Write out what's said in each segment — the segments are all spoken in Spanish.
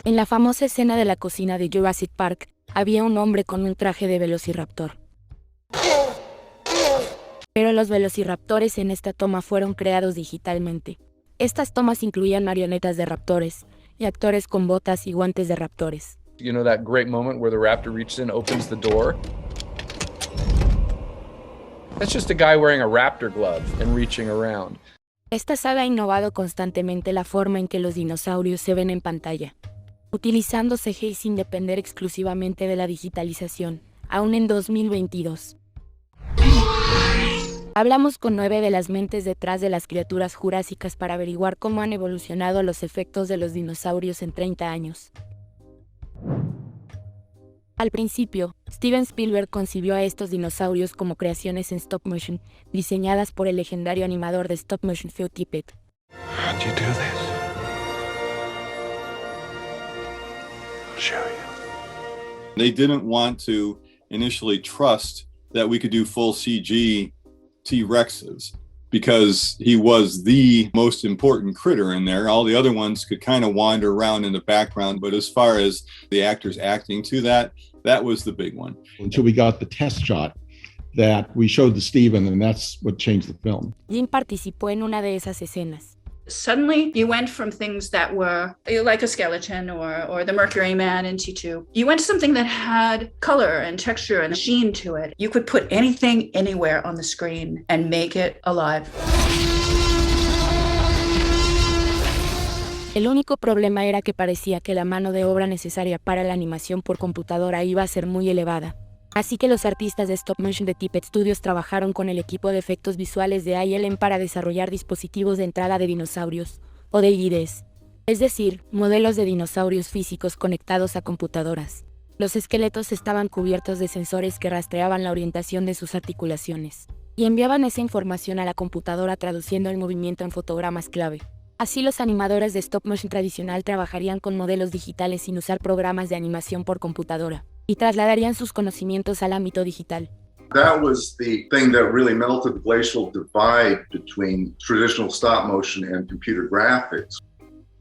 En la famosa escena de la cocina de Jurassic Park, había un hombre con un traje de velociraptor. Pero los velociraptores en esta toma fueron creados digitalmente. Estas tomas incluían marionetas de raptores y actores con botas y guantes de raptores. You know that great moment where the raptor reaches in, opens the door? That's just a guy wearing a raptor glove and reaching around. Esta saga ha innovado constantemente la forma en que los dinosaurios se ven en pantalla, utilizando CGI sin depender exclusivamente de la digitalización, aún en 2022. Hablamos con 9 de las mentes detrás de las criaturas jurásicas para averiguar cómo han evolucionado los efectos de los dinosaurios en 30 años. Al principio, Steven Spielberg concibió a estos dinosaurios como creaciones en stop motion, diseñadas por el legendario animador de stop motion Phil Tippett. How'd you do this? I'll show you. They didn't want to initially trust that we could do full CG T-Rexes because he was the most important critter in there. All the other ones could kind of wander around in the background, but as far as the actors acting to that was the big one. Until we got the test shot that we showed to Steven, and that's what changed the film. Jim participó en una de esas escenas. Suddenly, you went from things that were like a skeleton or the Mercury Man in T2. You went to something that had color and texture and sheen to it. You could put anything anywhere on the screen and make it alive. El único problema era que parecía que la mano de obra necesaria para la animación por computadora iba a ser muy elevada. Así que los artistas de stop motion de Tippett Studios trabajaron con el equipo de efectos visuales de ILM para desarrollar dispositivos de entrada de dinosaurios, o DIDs, es decir, modelos de dinosaurios físicos conectados a computadoras. Los esqueletos estaban cubiertos de sensores que rastreaban la orientación de sus articulaciones, y enviaban esa información a la computadora traduciendo el movimiento en fotogramas clave. Así los animadores de stop motion tradicional trabajarían con modelos digitales sin usar programas de animación por computadora, y trasladarían sus conocimientos al ámbito digital. That was the thing that really melted the glacial divide between traditional stop motion and computer graphics.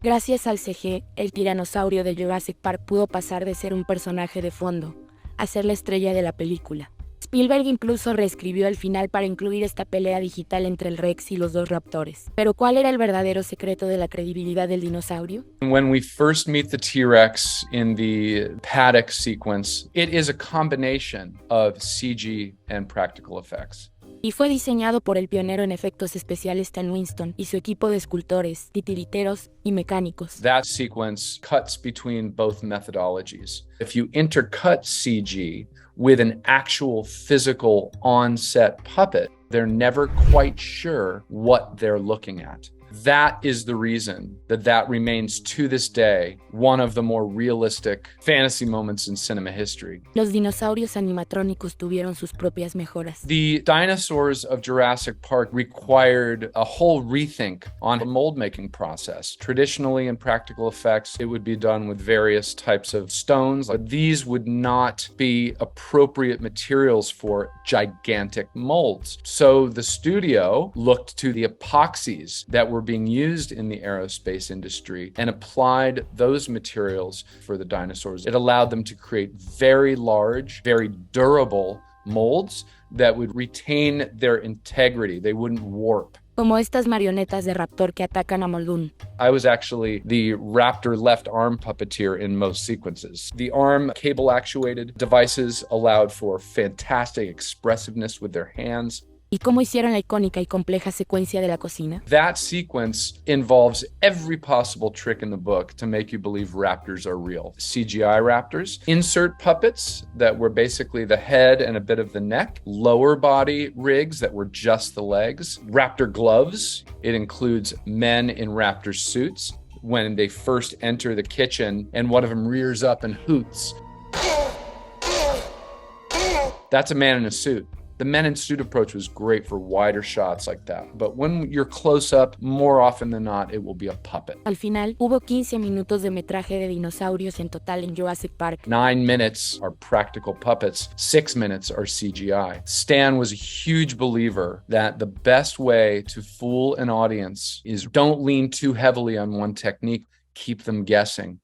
Gracias al CG, el tiranosaurio de Jurassic Park pudo pasar de ser un personaje de fondo a ser la estrella de la película. Spielberg incluso reescribió el final para incluir esta pelea digital entre el Rex y los dos raptores. Pero ¿cuál era el verdadero secreto de la credibilidad del dinosaurio? When we first meet the T-Rex in the paddock sequence, it is a combination of CG and practical effects. Y fue diseñado por el pionero en efectos especiales Stan Winston y su equipo de escultores, titiriteros y mecánicos. That sequence cuts between both methodologies. If you intercut CG with an actual physical on-set puppet, they're never quite sure what they're looking at. That is the reason that remains to this day one of the more realistic fantasy moments in cinema history. Los dinosaurios animatrónicos tuvieron sus propias mejoras. The dinosaurs of Jurassic Park required a whole rethink on the mold making process. Traditionally in practical effects, it would be done with various types of stones. These would not be appropriate materials for gigantic molds. So the studio looked to the epoxies that were being used in the aerospace industry and applied those materials for the dinosaurs. It allowed them to create very large, very durable molds that would retain their integrity. They wouldn't warp. Como estas marionetas de raptor que atacan a Muldoon. I was actually the raptor left arm puppeteer in most sequences. The arm cable actuated devices allowed for fantastic expressiveness with their hands. ¿Y cómo hicieron la icónica y compleja secuencia de la cocina? That sequence involves every possible trick in the book to make you believe raptors are real. CGI raptors, insert puppets that were basically the head and a bit of the neck, lower body rigs that were just the legs, raptor gloves. It includes men in raptor suits when they first enter the kitchen and one of them rears up and hoots. That's a man in a suit. The men in suit approach was great for wider shots like that. But when you're close up, more often than not, it will be a puppet. Al final, hubo 15 minutos de metraje de dinosaurios en total en Jurassic Park. 9 minutes are practical puppets. 6 minutes are CGI. Stan was a huge believer that the best way to fool an audience is don't lean too heavily on one technique. Keep them guessing.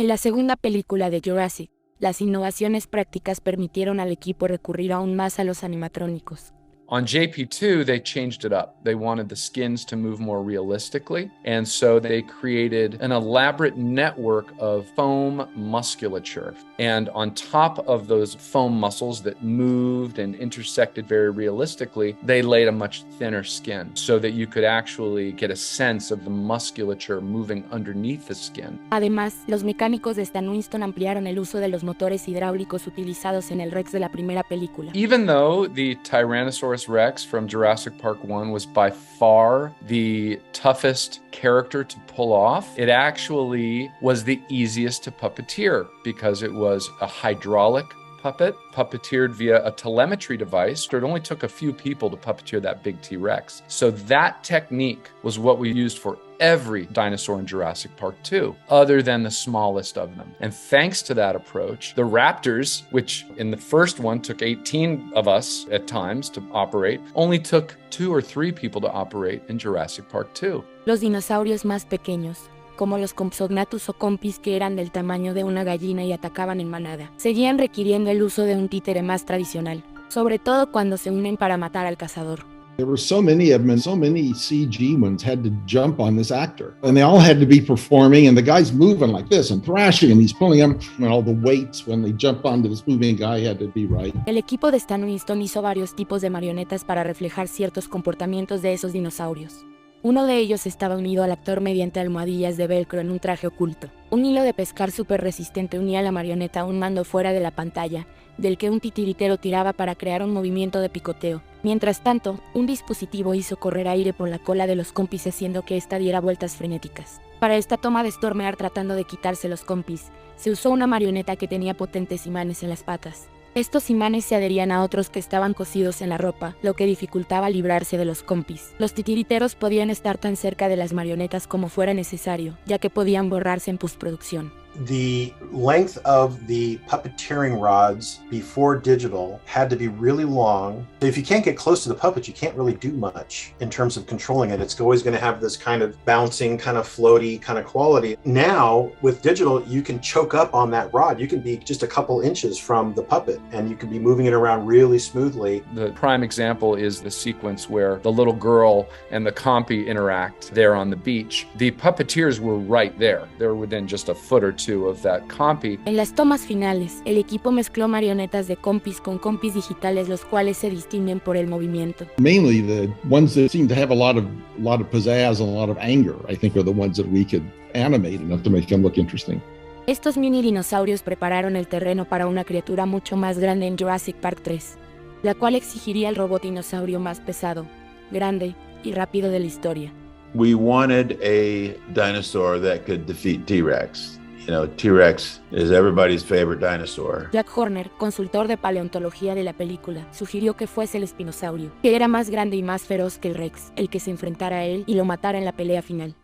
En la segunda película de Jurassic, las innovaciones prácticas permitieron al equipo recurrir aún más a los animatrónicos. On JP2, they changed it up. They wanted the skins to move more realistically, and so they created an elaborate network of foam musculature. And on top of those foam muscles that moved and intersected very realistically, they laid a much thinner skin so that you could actually get a sense of the musculature moving underneath the skin. Además, los mecánicos de Stan Winston ampliaron el uso de los motores hidráulicos utilizados en el Rex de la primera película. Even though the Tyrannosaurus Rex from Jurassic Park 1 was by far the toughest character to pull off, it actually was the easiest to puppeteer because it was a hydraulic puppet, puppeteered via a telemetry device. It only took a few people to puppeteer that big T-Rex. So that technique was what we used for every dinosaur in Jurassic Park 2, other than the smallest of them. And thanks to that approach, the raptors, which in the first one took 18 of us at times to operate, only took 2 or 3 people to operate in Jurassic Park 2. Los dinosaurios más pequeños, como los Compsognathus o compis que eran del tamaño de una gallina y atacaban en manada, seguían requiriendo el uso de un títere más tradicional, sobre todo cuando se unen para matar al cazador. There were so many of them, and so many CG ones had to jump on this actor. And they all had to be performing, and the guy's moving like this and thrashing, and he's pulling them, and all the weights when they jump onto this moving guy had to be right. El equipo de Stan Winston hizo varios tipos de marionetas para reflejar ciertos comportamientos de esos dinosaurios. Uno de ellos estaba unido al actor mediante almohadillas de velcro en un traje oculto. Un hilo de pescar súper resistente unía a la marioneta a un mando fuera de la pantalla, del que un titiritero tiraba para crear un movimiento de picoteo. Mientras tanto, un dispositivo hizo correr aire por la cola de los compis haciendo que ésta diera vueltas frenéticas. Para esta toma de Stormear tratando de quitarse los compis, se usó una marioneta que tenía potentes imanes en las patas. Estos imanes se adherían a otros que estaban cosidos en la ropa, lo que dificultaba librarse de los compis. Los titiriteros podían estar tan cerca de las marionetas como fuera necesario, ya que podían borrarse en postproducción. The length of the puppeteering rods before digital had to be really long. If you can't get close to the puppet, you can't really do much in terms of controlling it. It's always going to have this kind of bouncing, kind of floaty kind of quality. Now, with digital, you can choke up on that rod. You can be just a couple inches from the puppet, and you can be moving it around really smoothly. The prime example is the sequence where the little girl and the compy interact there on the beach. The puppeteers were right there. They were within just a foot or two of that compy. En las tomas finales, el equipo mezcló marionetas de compis con compis digitales, los cuales se distinguen por el movimiento. Mainly the ones that seem to have a lot of pizzazz and a lot of anger, I think, are the ones that we could animate enough to make them look interesting. Estos mini dinosaurios prepararon el terreno para una criatura mucho más grande en Jurassic Park 3, la cual exigiría el robot dinosaurio más pesado, grande y rápido de la historia. We wanted a dinosaur that could defeat T-Rex. You know, T-Rex is everybody's favorite dinosaur. Jack Horner, consultor de paleontología de la película, sugirió que fuese el espinosaurio, que era más grande y más feroz que el Rex, el que se enfrentara a él y lo matara en la pelea final.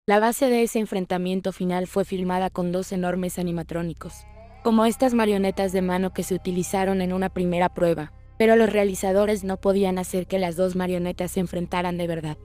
La base de ese enfrentamiento final fue filmada con 2 enormes animatrónicos, como estas marionetas de mano que se utilizaron en una primera prueba, pero los realizadores no podían hacer que las 2 marionetas se enfrentaran de verdad.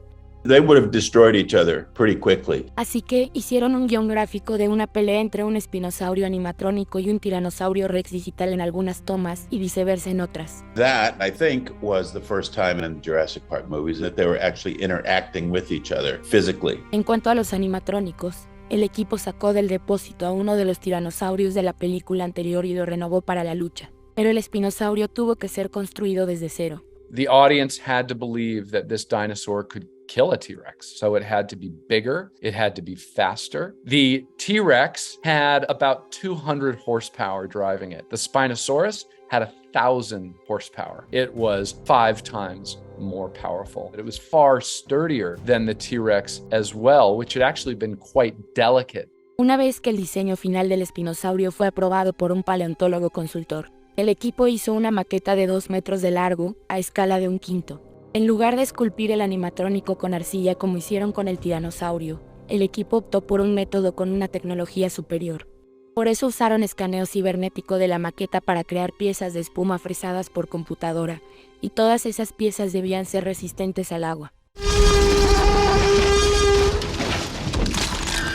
They would have destroyed each other pretty quickly. Así que hicieron un guión gráfico de una pelea entre un espinosaurio animatrónico y un tiranosaurio rex digital en algunas tomas y viceversa en otras. That, I think, was the first time in Jurassic Park movies that they were actually interacting with each other physically. En cuanto a los animatrónicos, el equipo sacó del depósito a uno de los tiranosaurios de la película anterior y lo renovó para la lucha. Pero el espinosaurio tuvo que ser construido desde cero. The audience had to believe that this dinosaur could kill a T-Rex. So it had to be bigger. It had to be faster. The T-Rex had about 200 horsepower driving it. The Spinosaurus had 1,000 horsepower. It was 5 times more powerful. It was far sturdier than the T-Rex as well, which had actually been quite delicate. Una vez que el diseño final del espinosaurio fue aprobado por un paleontólogo consultor, el equipo hizo una maqueta de 2 metros de largo a escala de 1/5. En lugar de esculpir el animatrónico con arcilla como hicieron con el tiranosaurio, el equipo optó por un método con una tecnología superior. Por eso usaron escaneo cibernético de la maqueta para crear piezas de espuma fresadas por computadora, y todas esas piezas debían ser resistentes al agua.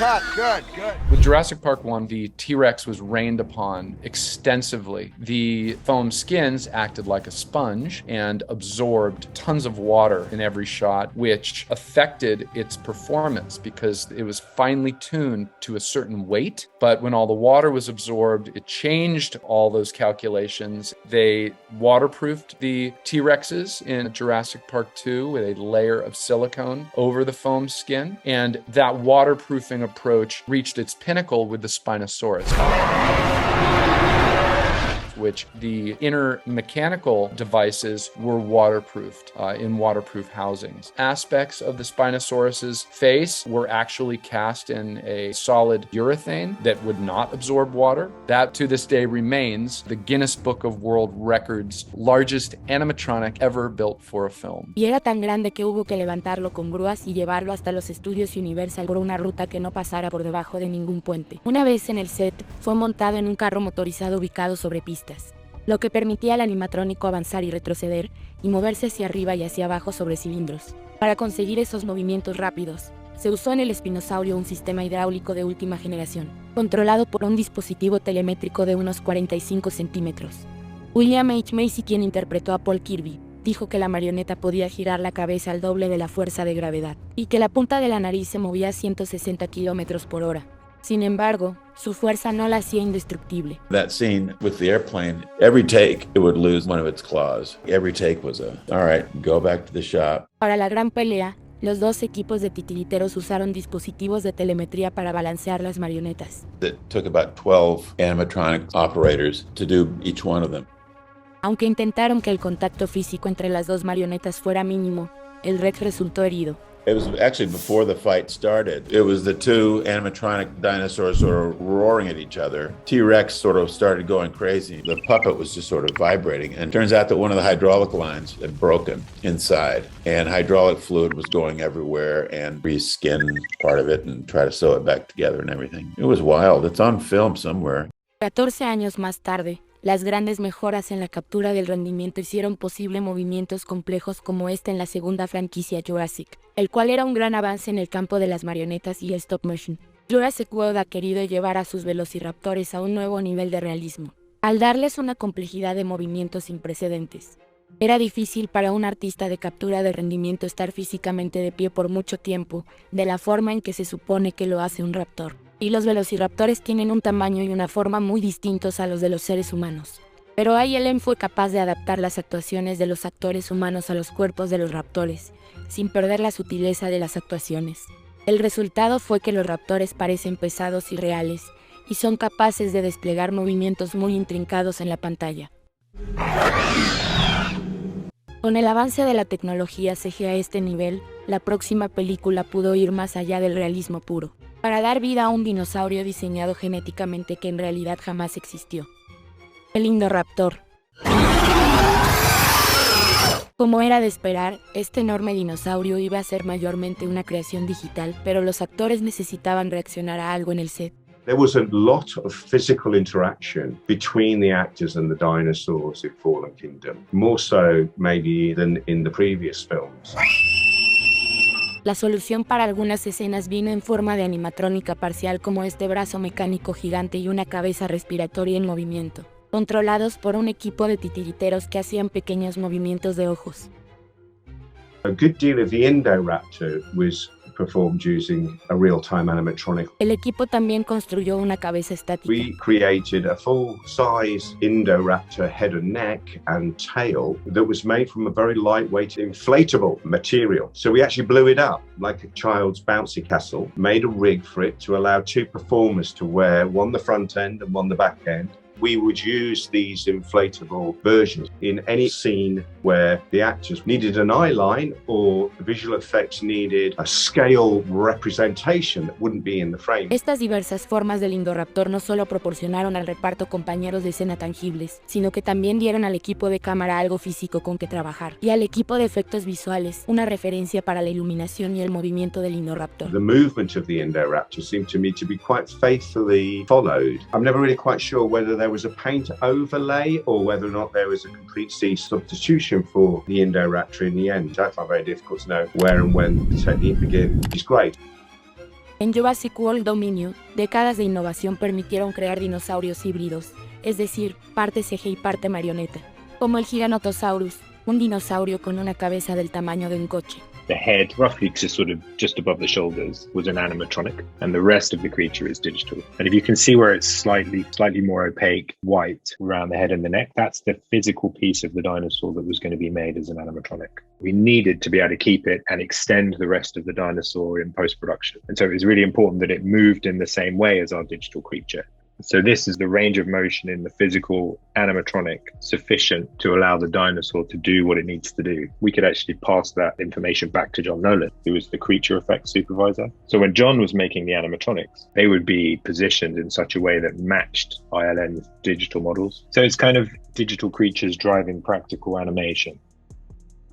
cut. Good. With Jurassic Park 1, the T-Rex was rained upon extensively. The foam skins acted like a sponge and absorbed tons of water in every shot, which affected its performance because it was finely tuned to a certain weight. But when all the water was absorbed, it changed all those calculations. They waterproofed the T-Rexes in Jurassic Park 2 with a layer of silicone over the foam skin, and that waterproofing approach reached its pinnacle with the Spinosaurus, which the inner mechanical devices were waterproofed in waterproof housings. Aspects of the Spinosaurus's face were actually cast in a solid urethane that would not absorb water. That to this day remains the Guinness Book of World Records largest animatronic ever built for a film. Y era tan grande que hubo que levantarlo con grúas y llevarlo hasta los estudios Universal por una ruta que no pasara por debajo de ningún puente. Una vez en el set, fue montado en un carro motorizado ubicado sobre pistas, lo que permitía al animatrónico avanzar y retroceder y moverse hacia arriba y hacia abajo sobre cilindros. Para conseguir esos movimientos rápidos, se usó en el espinosaurio un sistema hidráulico de última generación, controlado por un dispositivo telemétrico de unos 45 centímetros. William H. Macy, quien interpretó a Paul Kirby, dijo que la marioneta podía girar la cabeza al doble de la fuerza de gravedad y que la punta de la nariz se movía a 160 kilómetros por hora. Sin embargo, su fuerza no la hacía indestructible. That scene with the airplane, every take it would lose one of its claws. Every take was all right, go back to the shop. Para la gran pelea, los dos equipos de titiriteros usaron dispositivos de telemetría para balancear las marionetas. It took about 12 animatronic operators to do each one of them. Aunque intentaron que el contacto físico entre las dos marionetas fuera mínimo, el Rex resultó herido. It was actually before the fight started. It was the two animatronic dinosaurs sort of roaring at each other. T-Rex sort of started going crazy. The puppet was just sort of vibrating. And it turns out that one of the hydraulic lines had broken inside. And hydraulic fluid was going everywhere and re-skinned part of it and try to sew it back together and everything. It was wild. It's on film somewhere. 14 años más tarde, las grandes mejoras en la captura del rendimiento hicieron posible movimientos complejos como este en la segunda franquicia Jurassic, el cual era un gran avance en el campo de las marionetas y el stop motion. Jurassic World ha querido llevar a sus velociraptores a un nuevo nivel de realismo, al darles una complejidad de movimientos sin precedentes. Era difícil para un artista de captura de rendimiento estar físicamente de pie por mucho tiempo, de la forma en que se supone que lo hace un raptor. Y los velociraptores tienen un tamaño y una forma muy distintos a los de los seres humanos. Pero ILM fue capaz de adaptar las actuaciones de los actores humanos a los cuerpos de los raptores, sin perder la sutileza de las actuaciones. El resultado fue que los raptores parecen pesados y reales, y son capaces de desplegar movimientos muy intrincados en la pantalla. Con el avance de la tecnología CG a este nivel, la próxima película pudo ir más allá del realismo puro, para dar vida a un dinosaurio diseñado genéticamente que en realidad jamás existió. El Indoraptor. Como era de esperar, este enorme dinosaurio iba a ser mayormente una creación digital, pero los actores necesitaban reaccionar a algo en el set. There was a lot of physical interaction between the actors and the dinosaurs in Fallen Kingdom, more so maybe than in the previous films. La solución para algunas escenas vino en forma de animatrónica parcial, como este brazo mecánico gigante y una cabeza respiratoria en movimiento, controlados por un equipo de titiriteros que hacían pequeños movimientos de ojos. A good deal of the Indoraptor was performed using a real-time animatronic. El equipo también construyó una cabeza estática. We created a full-size Indoraptor head and neck and tail that was made from a very lightweight inflatable material. So we actually blew it up like a child's bouncy castle, made a rig for it to allow two performers to wear, one the front end and one the back end. We would use these inflatable versions in any scene where the actors needed an eye line or the visual effects needed a scale representation that wouldn't be in the frame. Estas diversas formas del Indoraptor no solo proporcionaron al reparto compañeros de escena tangibles, sino que también dieron al equipo de cámara algo físico con que trabajar, y al equipo de efectos visuales una referencia para la iluminación y el movimiento del Indoraptor. The movement of the Indoraptor seemed to me to be quite faithfully followed. I'm never really quite sure whether there was a paint overlay or whether or not there was a complete C substitution for the Indoraptor in the end. I find it very difficult to know where and when the technique began. It's great. En Jurassic World Dominio, décadas de innovación permitieron crear dinosaurios híbridos, es decir, parte CG y parte marioneta, como el giganotosaurus, un dinosaurio con una cabeza del tamaño de un coche. The head, roughly sort of just above the shoulders, was an animatronic, and the rest of the creature is digital. And if you can see where it's slightly more opaque, white around the head and the neck, that's the physical piece of the dinosaur that was going to be made as an animatronic. We needed to be able to keep it and extend the rest of the dinosaur in post-production. And so it was really important that it moved in the same way as our digital creature. So this is the range of motion in the physical animatronic sufficient to allow the dinosaur to do what it needs to do. We could actually pass that information back to John Nolan, who was the creature effects supervisor. So when John was making the animatronics, they would be positioned in such a way that matched ILM's digital models. So it's kind of digital creatures driving practical animation.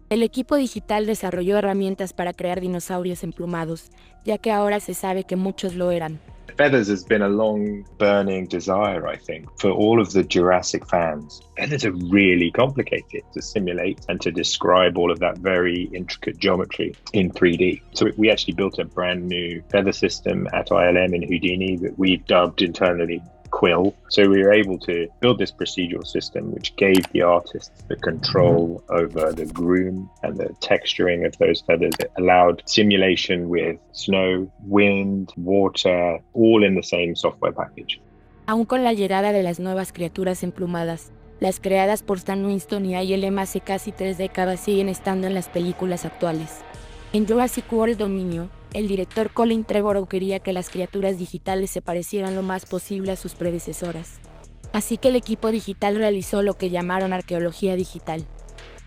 El equipo digital desarrolló herramientas para crear dinosaurios emplumados, ya que ahora se sabe que muchos lo eran. Feathers has been a long burning desire, I think, for all of the Jurassic fans. Feathers are really complicated to simulate and to describe all of that very intricate geometry in 3D. So we actually built a brand new feather system at ILM in Houdini that we dubbed internally Quill. So we were able to build this procedural system which gave the artists the control over the groom and the texturing of those feathers. It allowed simulation with snow, wind, water, all in the same software package. Aún con la llegada de las nuevas criaturas emplumadas, las creadas por Stan Winston y ILM hace casi 3 décadas siguen estando en las películas actuales. En Jurassic World Dominio, el director Colin Trevorrow quería que las criaturas digitales se parecieran lo más posible a sus predecesoras. Así que el equipo digital realizó lo que llamaron arqueología digital.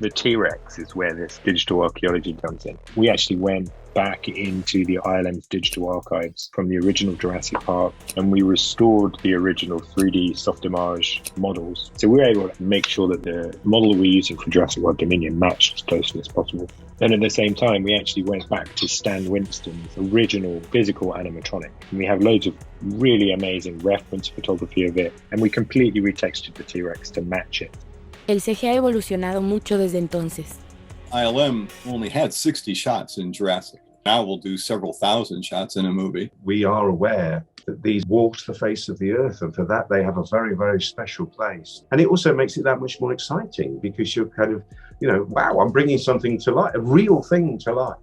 The T-Rex is where this digital archaeology comes in. We actually went back into the ILM's digital archives from the original Jurassic Park, and we restored the original 3D soft image models. So we were able to make sure that the model we're using for Jurassic World Dominion matched as closely as possible. Then at the same time, we actually went back to Stan Winston's original physical animatronic. And we have loads of really amazing reference photography of it, and we completely retextured the T-Rex to match it. El CG ha evolucionado mucho desde entonces. ILM only had 60 shots in Jurassic. Now we'll do several thousand shots in a movie. We are aware that these walked the face of the earth, and for that they have a very, very special place. And it also makes it that much more exciting because you're kind of, wow, I'm bringing something to life, a real thing to life.